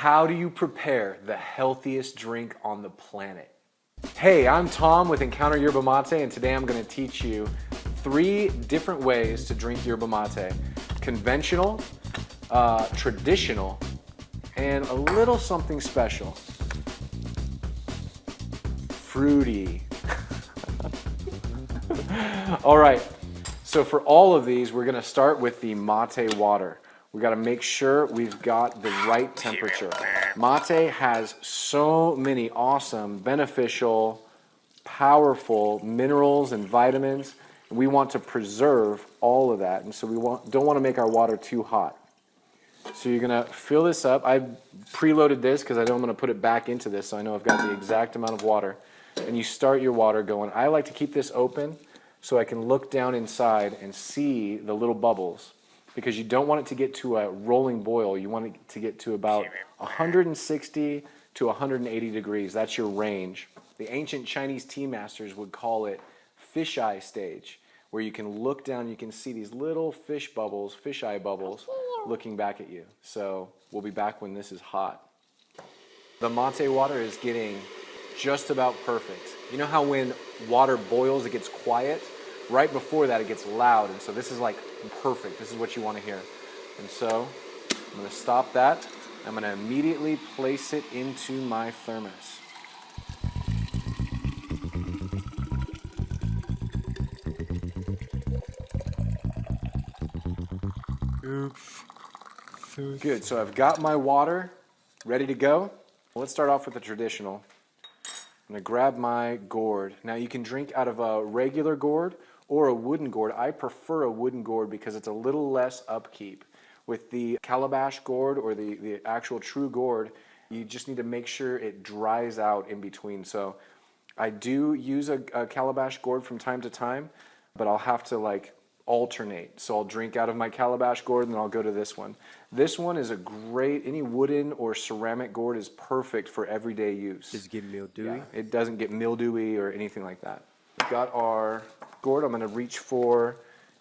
How do you prepare the healthiest drink on the planet? Hey, I'm Tom with Encounter Yerba Mate, and today I'm going to teach you 3 different ways to drink yerba mate. Conventional, traditional, and a little something special. Fruity. All right, so for all of these, we're going to start with the mate water. We got to make sure we've got the right temperature. Mate has so many awesome, beneficial, powerful minerals and vitamins. And we want to preserve all of that. And so we don't want to make our water too hot. So you're going to fill this up. I've preloaded this because I know I'm going to put it back into this, so I know I've got the exact amount of water. And you start your water going. I like to keep this open so I can look down inside and see the little bubbles, because you don't want it to get to a rolling boil. You want it to get to about 160 to 180 degrees. That's your range. The ancient Chinese tea masters would call it fisheye stage, where you can look down, you can see these little fish bubbles, fisheye bubbles, looking back at you. So we'll be back when this is hot. The mate water is getting just about perfect. You know how when water boils, it gets quiet? Right before that, it gets loud, and so this is like perfect. This is what you want to hear. And so I'm going to stop that. I'm going to immediately place it into my thermos. Oops. Good, so I've got my water ready to go. Let's start off with the traditional. I'm going to grab my gourd. Now you can drink out of a regular gourd or a wooden gourd. I prefer a wooden gourd because it's a little less upkeep. With the calabash gourd or the actual true gourd, you just need to make sure it dries out in between. So I do use a calabash gourd from time to time, but I'll have to like alternate. So I'll drink out of my calabash gourd and then I'll go to this one. This one is a great, any wooden or ceramic gourd is perfect for everyday use. Does it get mildewy? Yeah, it doesn't get mildewy or anything like that. We've got our gourd. I'm going to reach for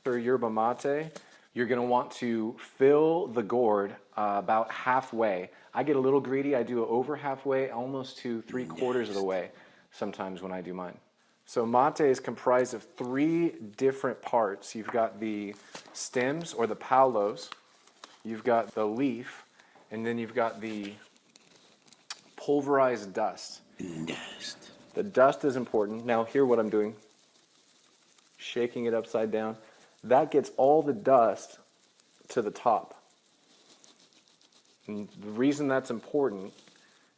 yerba mate. You're going to want to fill the gourd about halfway. I get a little greedy. I do it over halfway, almost to 3/4 of the way sometimes when I do mine. So mate is comprised of 3 different parts. You've got the stems or the paulos, you've got the leaf, and then you've got the pulverized dust. The dust is important. Now hear what I'm doing. Shaking it upside down. That gets all the dust to the top. And the reason that's important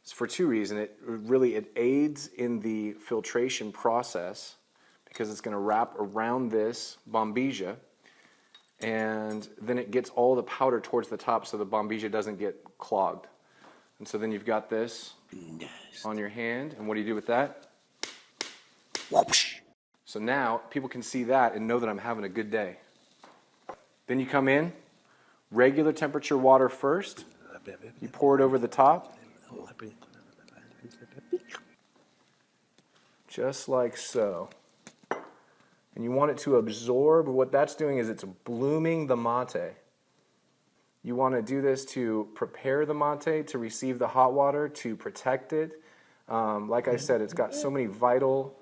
is for 2 reasons. It aids in the filtration process because it's going to wrap around this bombilla, and then it gets all the powder towards the top so the bombilla doesn't get clogged. And so then you've got this on your hand, and what do you do with that? Whoosh. So now people can see that and know that I'm having a good day. Then you come in, regular temperature water first. You pour it over the top. Just like so. And you want it to absorb. What that's doing is it's blooming the mate. You want to do this to prepare the mate, to receive the hot water, to protect it. Like I said, it's got so many vital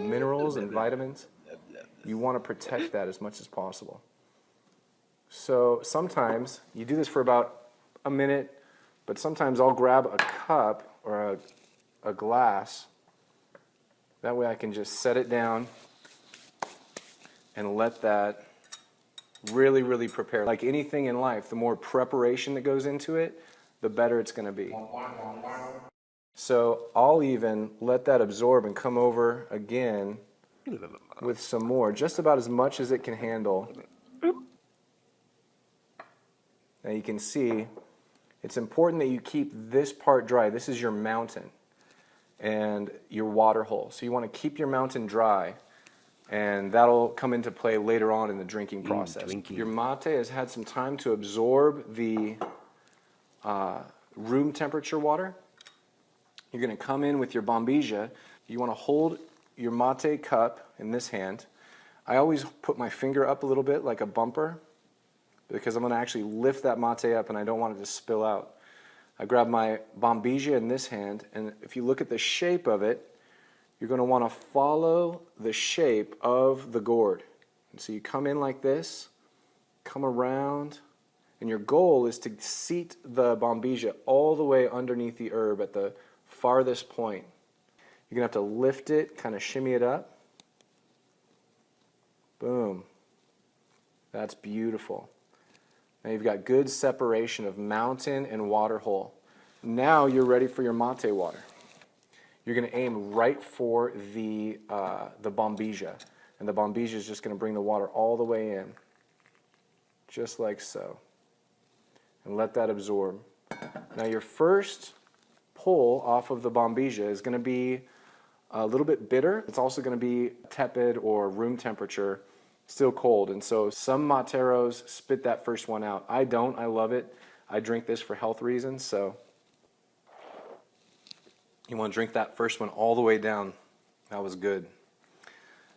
minerals and vitamins. You want to protect that as much as possible. So sometimes you do this for about a minute, but sometimes I'll grab a cup or a glass. That way I can just set it down and let that really, really prepare. Like anything in life, the more preparation that goes into it, the better it's going to be. So I'll even let that absorb and come over again with some more, just about as much as it can handle. Now you can see it's important that you keep this part dry. This is your mountain and your water hole. So you want to keep your mountain dry, and that'll come into play later on in the drinking process. Your mate has had some time to absorb the room temperature water. You're going to come in with your bombilla. You want to hold your mate cup in this hand. I always put my finger up a little bit like a bumper because I'm going to actually lift that mate up and I don't want it to spill out. I grab my bombilla in this hand, and if you look at the shape of it, you're going to want to follow the shape of the gourd. And so you come in like this, come around, and your goal is to seat the bombilla all the way underneath the herb at the farthest point. You're going to have to lift it, kind of shimmy it up. Boom. That's beautiful. Now you've got good separation of mountain and water hole. Now you're ready for your mate water. You're going to aim right for the bombilla. And the bombilla is just going to bring the water all the way in. Just like so. And let that absorb. Now your first pull off of the bombilla is going to be a little bit bitter. It's also going to be tepid or room temperature, still cold. And so some materos spit that first one out. I don't. I love it. I drink this for health reasons. So you want to drink that first one all the way down. That was good.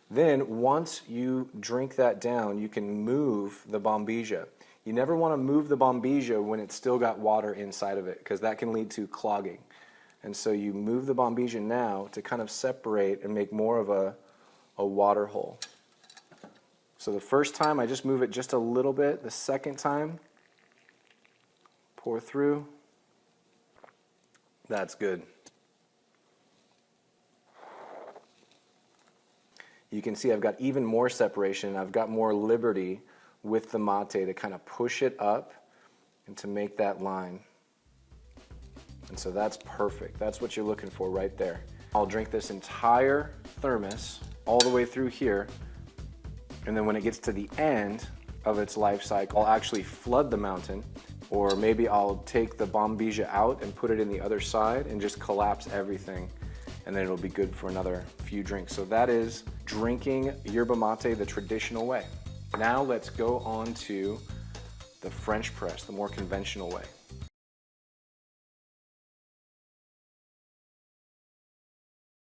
Then once you drink that down, you can move the bombilla. You never want to move the bombilla when it's still got water inside of it, because that can lead to clogging. And so you move the bombilla now to kind of separate and make more of a water hole. So the first time I just move it just a little bit. The second time, pour through. That's good. You can see I've got even more separation. I've got more liberty with the mate to kind of push it up and to make that line. And so that's perfect. That's what you're looking for right there. I'll drink this entire thermos all the way through here, and then when it gets to the end of its life cycle, I'll actually flood the mountain, or maybe I'll take the bombilla out and put it in the other side and just collapse everything, and then it'll be good for another few drinks. So that is drinking yerba mate the traditional way. Now let's go on to the French press, the more conventional way.